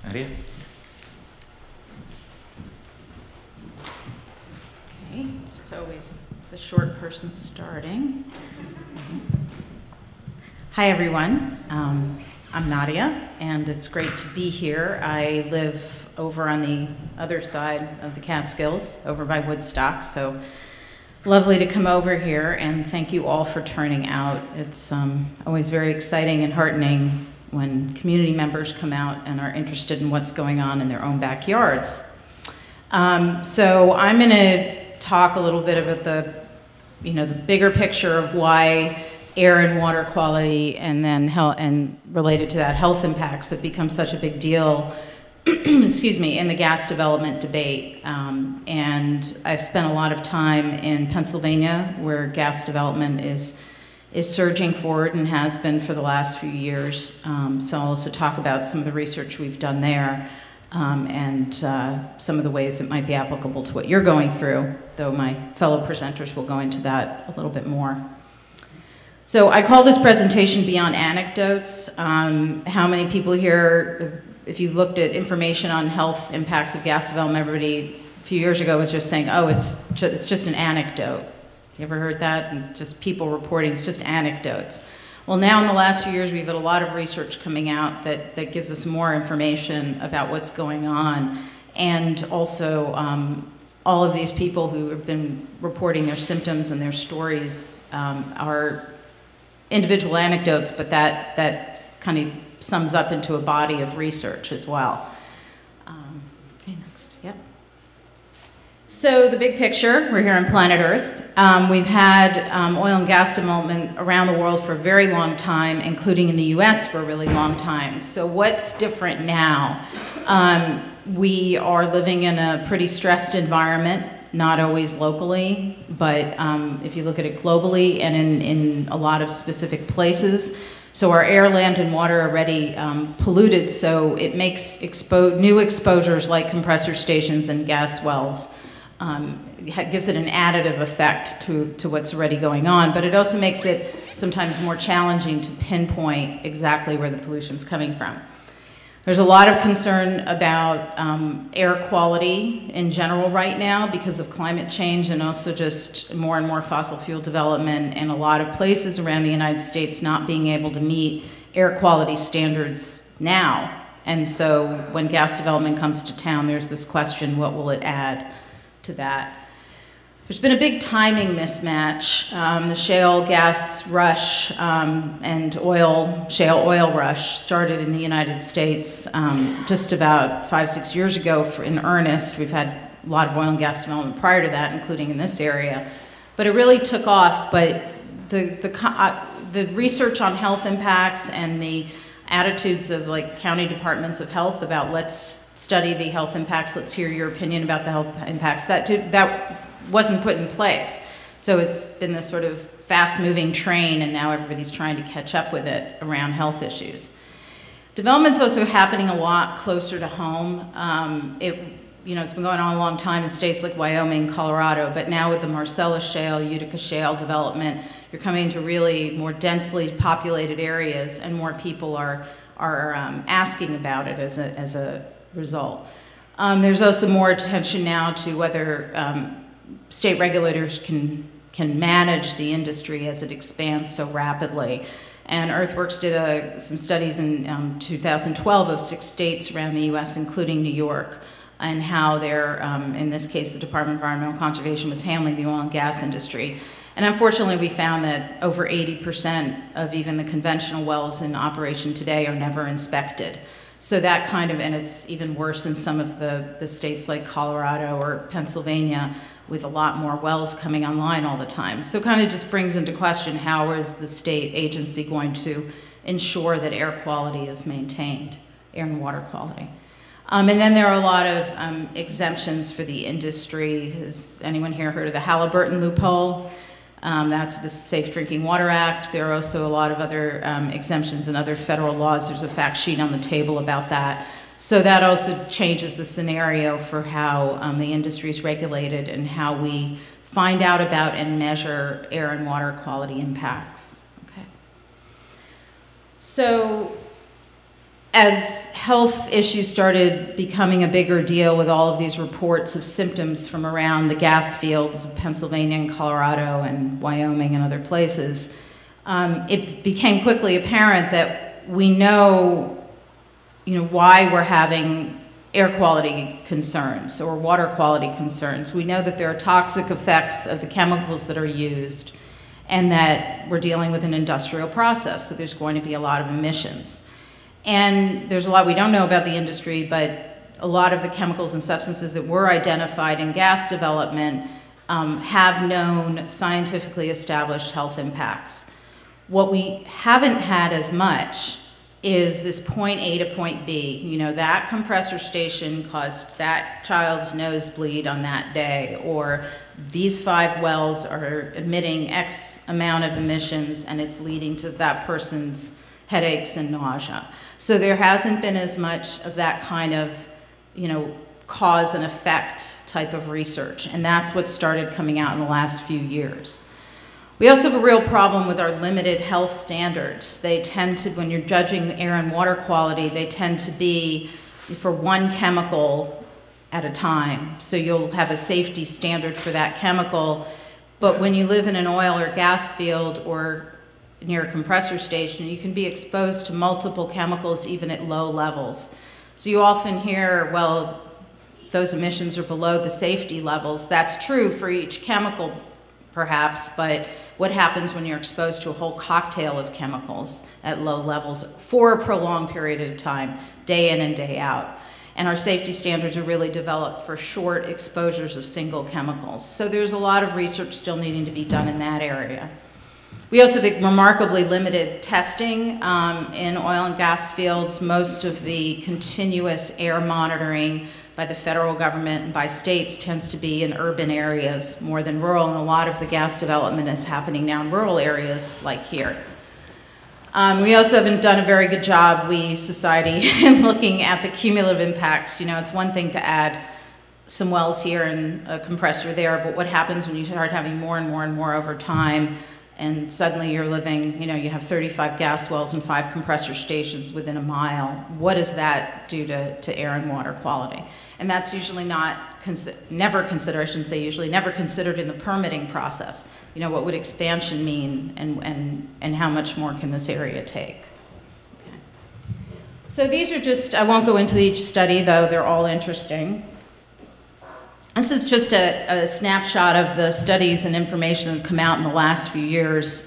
Nadia? Okay, this is always the short person starting. Hi everyone, I'm Nadia, and it's great to be here. I live over on the other side of the Catskills, over by Woodstock, so lovely to come over here, and thank you all for turning out. It's always very exciting and heartening when community members come out and are interested in what's going on in their own backyards. So I'm going to talk a little bit about the bigger picture of why air and water quality and then health, and related to that health impacts have become such a big deal excuse me, in the gas development debate. And I've spent a lot of time in Pennsylvania where gas development is surging forward and has been for the last few years. So I'll also talk about some of the research we've done there and some of the ways it might be applicable to what you're going through, though my fellow presenters will go into that a little bit more. So I call this presentation Beyond Anecdotes. How many people here, if you've looked at information on health impacts of gas development, everybody a few years ago was just saying, oh, it's just an anecdote. You ever heard that? And just people reporting, it's just anecdotes. Well, now in the last few years, we've had a lot of research coming out that gives us more information about what's going on. And also, all of these people who have been reporting their symptoms and their stories are individual anecdotes, but that kind of sums up into a body of research as well. Okay, next, yep. So the big picture, we're here on planet Earth. We've had oil and gas development around the world for a very long time, including in the US for a really long time. So what's different now? We are living in a pretty stressed environment, not always locally, but if you look at it globally and in a lot of specific places. So our air, land, and water are already polluted, so it makes new exposures like compressor stations and gas wells. It gives it an additive effect to what's already going on, but it also makes it sometimes more challenging to pinpoint exactly where the pollution's coming from. There's a lot of concern about air quality in general right now because of climate change and also just more and more fossil fuel development and a lot of places around the United States not being able to meet air quality standards now. And so when gas development comes to town, there's this question, what will it add to that? There's been a big timing mismatch. The shale gas rush and shale oil rush started in the United States just about 5-6 years ago in earnest. We've had a lot of oil and gas development prior to that, including in this area. But it really took off, but the research on health impacts and the attitudes of like county departments of health about let's study the health impacts, let's hear your opinion about the health impacts, that wasn't put in place. So it's been this sort of fast-moving train, and now everybody's trying to catch up with it around health issues. Development's also happening a lot closer to home. It's been going on a long time in states like Wyoming, Colorado, but now with the Marcellus Shale, Utica Shale development, you're coming into really more densely populated areas, and more people are asking about it as a result. There's also more attention now to whether state regulators can manage the industry as it expands so rapidly. And Earthworks did some studies in 2012 of 6 states around the US, including New York, and how they're, in this case, the Department of Environmental Conservation was handling the oil and gas industry. And unfortunately, we found that over 80% of even the conventional wells in operation today are never inspected. So that kind of, and it's even worse in some of the states like Colorado or Pennsylvania, with a lot more wells coming online all the time. So kind of just brings into question, how is the state agency going to ensure that air quality is maintained, air and water quality? And then there are a lot of exemptions for the industry. Has anyone here heard of the Halliburton loophole? That's the Safe Drinking Water Act. There are also a lot of other exemptions in other federal laws. There's a fact sheet on the table about that. So that also changes the scenario for how the industry is regulated and how we find out about and measure air and water quality impacts. Okay. So as health issues started becoming a bigger deal with all of these reports of symptoms from around the gas fields of Pennsylvania and Colorado and Wyoming and other places, it became quickly apparent that we know, why we're having air quality concerns or water quality concerns. We know that there are toxic effects of the chemicals that are used and that we're dealing with an industrial process, so there's going to be a lot of emissions. And there's a lot we don't know about the industry, but a lot of the chemicals and substances that were identified in gas development have known scientifically established health impacts. What we haven't had as much is this point A to point B. That compressor station caused that child's nosebleed on that day, or these 5 wells are emitting X amount of emissions and it's leading to that person's headaches and nausea. So there hasn't been as much of that kind of, cause and effect type of research, and that's what started coming out in the last few years. We also have a real problem with our limited health standards. They tend to, when you're judging air and water quality, they tend to be for one chemical at a time. So you'll have a safety standard for that chemical, but when you live in an oil or gas field or near a compressor station, you can be exposed to multiple chemicals even at low levels. So you often hear, well, those emissions are below the safety levels. That's true for each chemical, perhaps, but what happens when you're exposed to a whole cocktail of chemicals at low levels for a prolonged period of time, day in and day out? And our safety standards are really developed for short exposures of single chemicals. So there's a lot of research still needing to be done in that area. We also have remarkably limited testing in oil and gas fields. Most of the continuous air monitoring by the federal government and by states tends to be in urban areas more than rural, and a lot of the gas development is happening now in rural areas like here. We also haven't done a very good job, we, society, in looking at the cumulative impacts. It's one thing to add some wells here and a compressor there, but what happens when you start having more and more and more over time, and suddenly you're living, you have 35 gas wells and 5 compressor stations within a mile. What does that do to air and water quality? And that's usually never considered in the permitting process. What would expansion mean, and how much more can this area take? Okay. So these are just, I won't go into each study, though they're all interesting. This is just a snapshot of the studies and information that have come out in the last few years,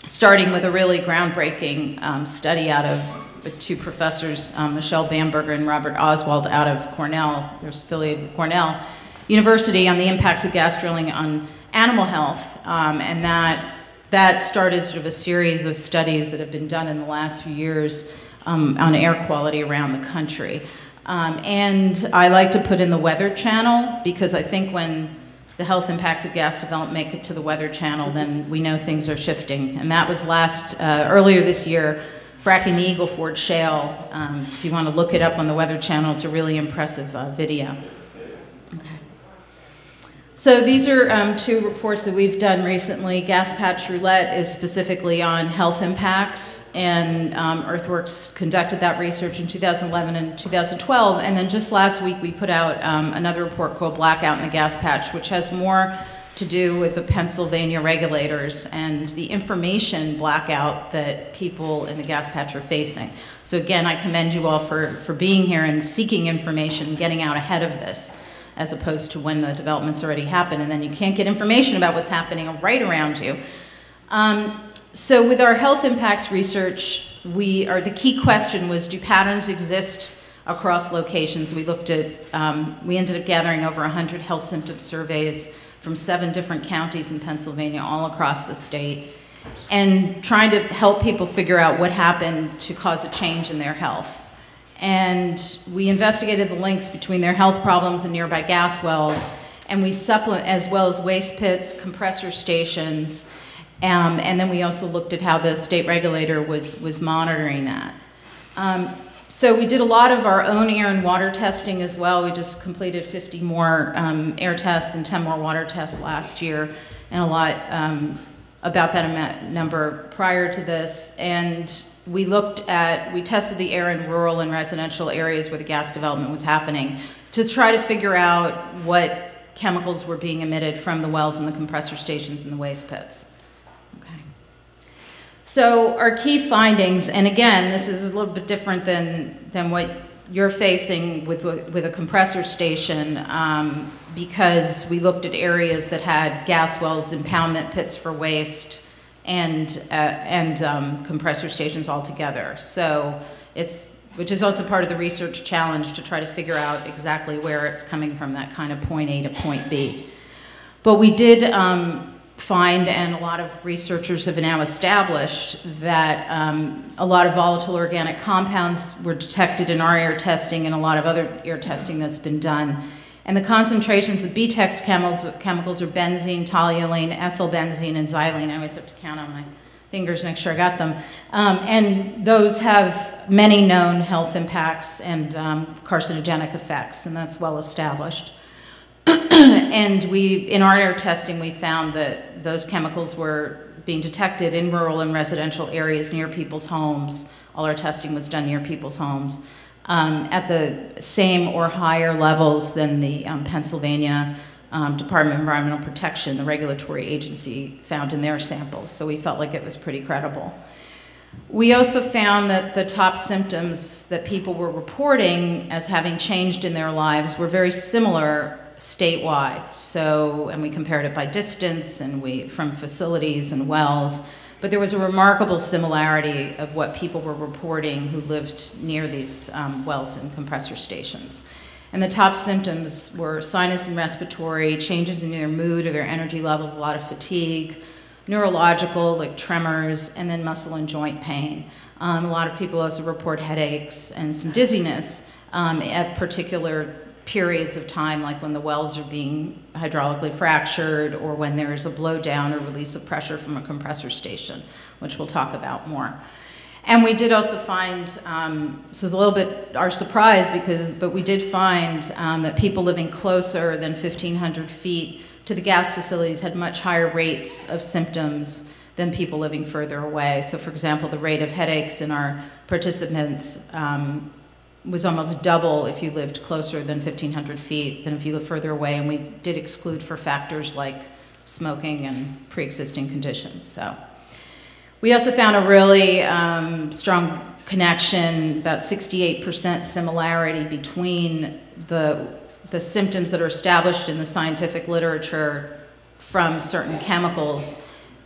starting with a really groundbreaking study out of the 2 professors, Michelle Bamberger and Robert Oswald out of Cornell. They're affiliated with Cornell University on the impacts of gas drilling on animal health. And that started sort of a series of studies that have been done in the last few years on air quality around the country. And I like to put in the Weather Channel, because I think when the health impacts of gas development make it to the Weather Channel, then we know things are shifting. And that was earlier this year, fracking the Eagle Ford Shale. If you want to look it up on the Weather Channel, it's a really impressive video. Okay. So these are 2 reports that we've done recently. Gas Patch Roulette is specifically on health impacts, and Earthworks conducted that research in 2011 and 2012. And then just last week we put out another report called Blackout in the Gas Patch, which has more to do with the Pennsylvania regulators and the information blackout that people in the gas patch are facing. So again, I commend you all for being here and seeking information, getting out ahead of this, as opposed to when the development's already happened, and then you can't get information about what's happening right around you. So with our health impacts research, the key question was, do patterns exist across locations? We looked at, we ended up gathering over 100 health symptom surveys from 7 different counties in Pennsylvania, all across the state, and trying to help people figure out what happened to cause a change in their health. And we investigated the links between their health problems and nearby gas wells, and we as well as waste pits, compressor stations, and then we also looked at how the state regulator was monitoring that. So we did a lot of our own air and water testing as well. We just completed 50 more air tests and 10 more water tests last year, and a lot about that number prior to this. And we tested the air in rural and residential areas where the gas development was happening to try to figure out what chemicals were being emitted from the wells and the compressor stations and the waste pits. Okay. So our key findings, and again, this is a little bit different than what you're facing with a compressor station, because we looked at areas that had gas wells, impoundment pits for waste, and compressor stations altogether. So which is also part of the research challenge, to try to figure out exactly where it's coming from, that kind of point A to point B. But we did find, and a lot of researchers have now established, that a lot of volatile organic compounds were detected in our air testing and a lot of other air testing that's been done. And the concentrations of BTEX chemicals are benzene, toluene, ethylbenzene, and xylene. I always have to count on my fingers, make sure I got them. And those have many known health impacts and carcinogenic effects, and that's well established. And in our air testing, we found that those chemicals were being detected in rural and residential areas near people's homes. All our testing was done near people's homes, at the same or higher levels than the Pennsylvania Department of Environmental Protection, the regulatory agency, found in their samples. So we felt like it was pretty credible. We also found that the top symptoms that people were reporting as having changed in their lives were very similar statewide. So, and we compared it by distance and from facilities and wells, but there was a remarkable similarity of what people were reporting who lived near these wells and compressor stations. And the top symptoms were sinus and respiratory, changes in their mood or their energy levels, a lot of fatigue, neurological, like tremors, and then muscle and joint pain. A lot of people also report headaches and some dizziness at particular periods of time, like when the wells are being hydraulically fractured or when there is a blowdown or release of pressure from a compressor station, which we'll talk about more. And we did also find, this is a little bit our surprise, but we did find that people living closer than 1,500 feet to the gas facilities had much higher rates of symptoms than people living further away. So for example, the rate of headaches in our participants was almost double if you lived closer than 1,500 feet than if you lived further away, and we did exclude for factors like smoking and pre-existing conditions. So we also found a really strong connection, about 68% similarity between the symptoms that are established in the scientific literature from certain chemicals,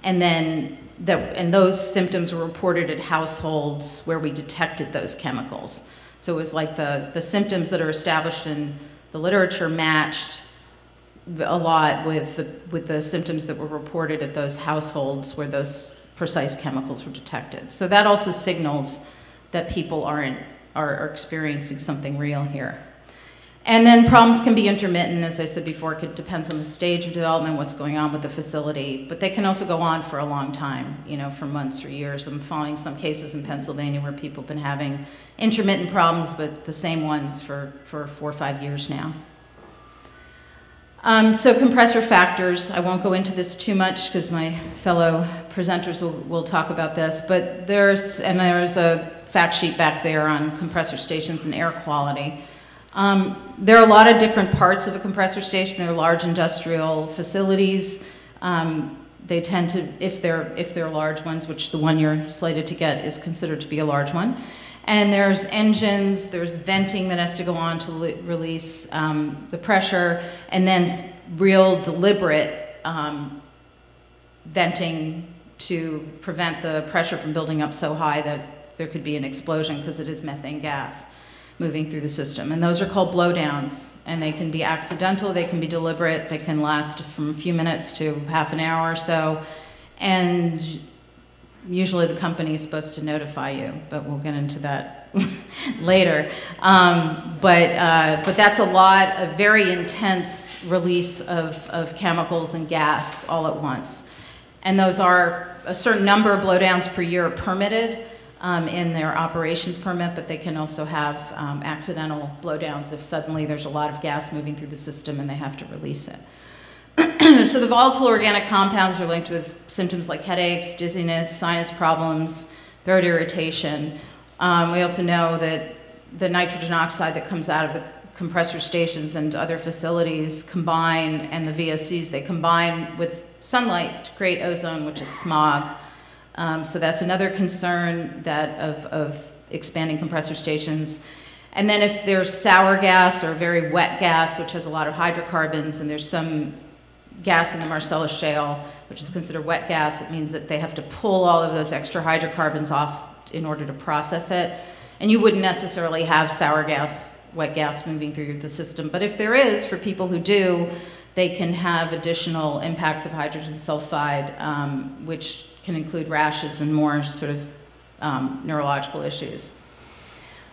and then those symptoms were reported at households where we detected those chemicals. So it was like the symptoms that are established in the literature matched a lot with the symptoms that were reported at those households where those precise chemicals were detected. So that also signals that people are experiencing something real here. And then problems can be intermittent, as I said before. It depends on the stage of development, what's going on with the facility, but they can also go on for a long time, for months or years. I'm following some cases in Pennsylvania where people have been having intermittent problems, but the same ones for 4 or 5 years now. So compressor factors, I won't go into this too much because my fellow presenters will talk about this, but there's a fact sheet back there on compressor stations and air quality. There are a lot of different parts of a compressor station. There are large industrial facilities. They tend to, if they're large ones, which the one you're slated to get is considered to be a large one. And there's engines, there's venting that has to go on to release the pressure, and then real deliberate venting to prevent the pressure from building up so high that there could be an explosion because it is methane gas moving through the system. And those are called blowdowns, and they can be accidental, they can be deliberate, they can last from a few minutes to half an hour or so, and usually the company is supposed to notify you, but we'll get into that later. But that's a lot of very intense release of chemicals and gas all at once. And those are, a certain number of blowdowns per year are permitted in their operations permit, but they can also have accidental blowdowns if suddenly there's a lot of gas moving through the system and they have to release it. So the volatile organic compounds are linked with symptoms like headaches, dizziness, sinus problems, throat irritation. We also know that the nitrogen oxide that comes out of the compressor stations and other facilities combine, and the VOCs, they combine with sunlight to create ozone, which is smog. So that's another concern that of expanding compressor stations. And then if there's sour gas or very wet gas, which has a lot of hydrocarbons, and there's some gas in the Marcellus Shale, which is considered wet gas, it means that they have to pull all of those extra hydrocarbons off in order to process it. And you wouldn't necessarily have sour gas, wet gas moving through the system. But if there is, for people who do, they can have additional impacts of hydrogen sulfide, which can include rashes and more sort of neurological issues.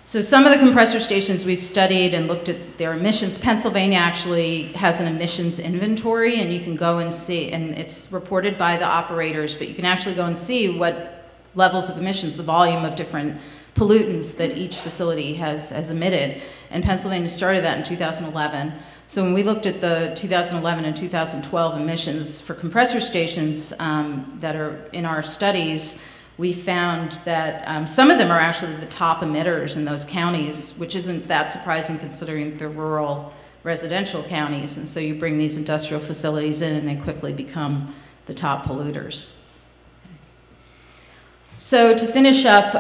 So some of the compressor stations we've studied and looked at their emissions. Pennsylvania actually has an emissions inventory, and you can go and see, and it's reported by the operators, but you can actually go and see what levels of emissions, the volume of different pollutants that each facility has emitted. And Pennsylvania started that in 2011. So when we looked at the 2011 and 2012 emissions for compressor stations that are in our studies, we found that some of them are actually the top emitters in those counties, which isn't that surprising considering they're rural residential counties. And so you bring these industrial facilities in and they quickly become the top polluters. So to finish up,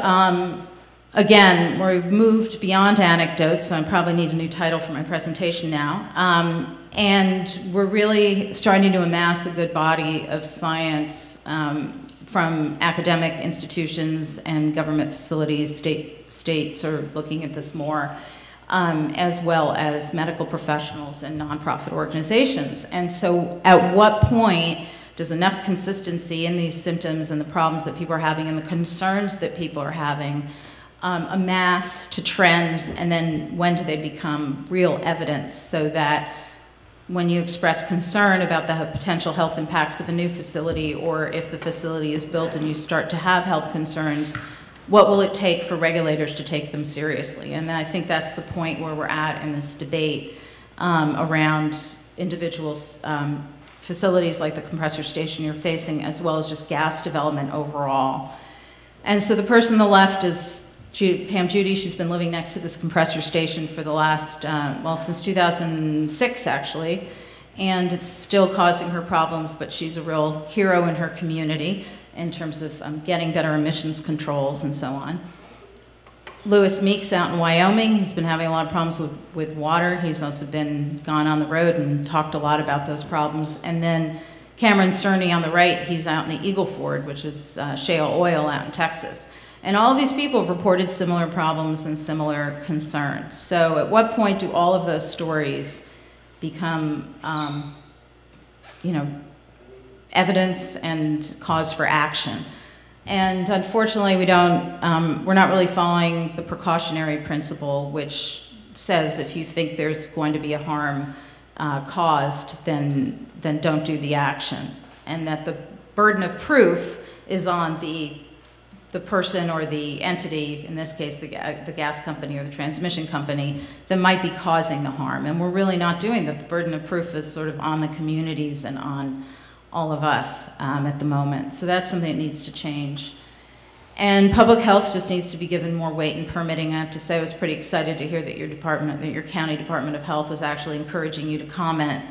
again, we've moved beyond anecdotes, so I probably need a new title for my presentation now. And we're really starting to amass a good body of science from academic institutions and government facilities. States are looking at this more, as well as medical professionals and nonprofit organizations. And so at what point does enough consistency in these symptoms and the problems that people are having and the concerns that people are having amass to trends, and then when do they become real evidence, so that when you express concern about the potential health impacts of a new facility, or if the facility is built and you start to have health concerns, what will it take for regulators to take them seriously? And I think that's the point where we're at in this debate around individuals, facilities like the compressor station you're facing, as well as just gas development overall. And so the person on the left is Pam Judy. She's been living next to this compressor station for the last, well, since 2006 actually, and it's still causing her problems, but she's a real hero in her community in terms of getting better emissions controls and so on. Lewis Meeks out in Wyoming, he's been having a lot of problems with water. He's also gone on the road and talked a lot about those problems. And then Cameron Cerny on the right, he's out in the Eagle Ford, which is shale oil out in Texas. And all of these people have reported similar problems and similar concerns. So at what point do all of those stories become, you know, evidence and cause for action? And unfortunately, we're not really following the precautionary principle, which says if you think there's going to be a harm caused, then don't do the action. And that the burden of proof is on the person or the entity, in this case the gas company or the transmission company, that might be causing the harm. And we're really not doing that. The burden of proof is sort of on the communities and on all of us at the moment. So that's something that needs to change. And public health just needs to be given more weight in permitting. I have to say I was pretty excited to hear that your county Department of Health was actually encouraging you to comment.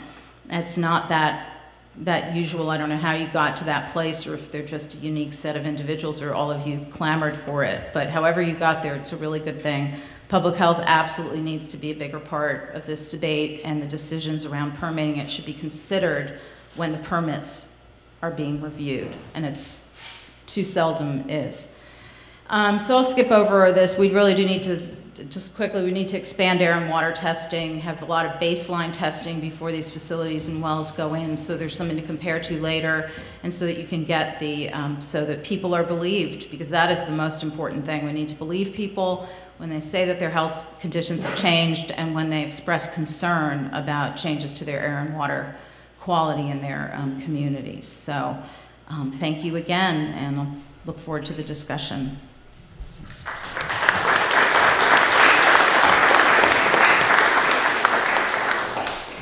It's not that usual. I don't know how you got to that place, or if they're just a unique set of individuals, or all of you clamored for it. But however you got there, it's a really good thing. Public health absolutely needs to be a bigger part of this debate, and the decisions around permitting it should be considered when the permits are being reviewed, and it's too seldom is. So I'll skip over this. We really do need to, just quickly, we need to expand air and water testing, have a lot of baseline testing before these facilities and wells go in, so there's something to compare to later, and so that you can get the, so that people are believed, because that is the most important thing. We need to believe people when they say that their health conditions have changed, and when they express concern about changes to their air and water quality in their communities. So thank you again, and I'll look forward to the discussion.